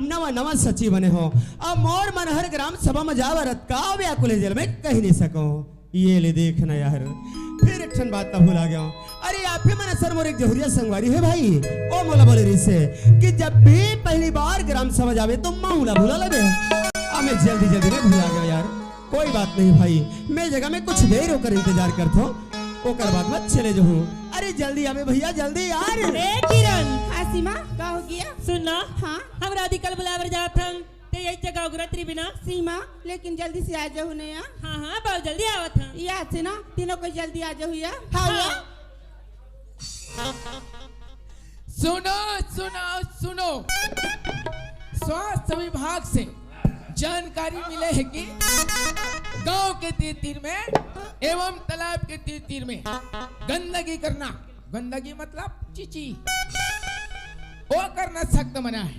नवा नवा सचिव बने हो। अब मोर मन हर ग्राम सभा में जावरत का व्याकुल जल में कह नहीं सको। ये ले देखना यार, फिर एक ठन बात ना भूला गया। अरे आप ही मन सर मोर एक जहुरिया संगवारी है भाई। ओ मोला बोले रही से कि जब भी पहली बार ग्राम सभा जावे तो मामूला भूला लगे। मैं जल्दी जल्दी में भूला गया यार। कोई बात नहीं भाई, मैं जगह में कुछ देर होकर इंतजार करता हूँ, ओकर बाद मत चले जाऊँ। अरे जल्दी आवे भैया, जल्दी यार। रे किरण, हाँ सीमा, का हो गया? सुनना। हाँ हम राधिकल बुलावर जात हन ते यही जगह उगरत्री बिना। सीमा, लेकिन जल्दी से आ जाओ ने यहाँ। हाँ हाँ बहुत जल्दी आवत हन। याद से ना तीनों को जल्दी आ जाओ यहाँ। हाँ। सुनो सुनो सुनो, स्वास्थ्य विभाग से जानकारी मिले है कि गांव के तीर तीर में एवं तालाब के तीर तीर में गंदगी करना, गंदगी मतलब चीची, वो करना सख्त मना है।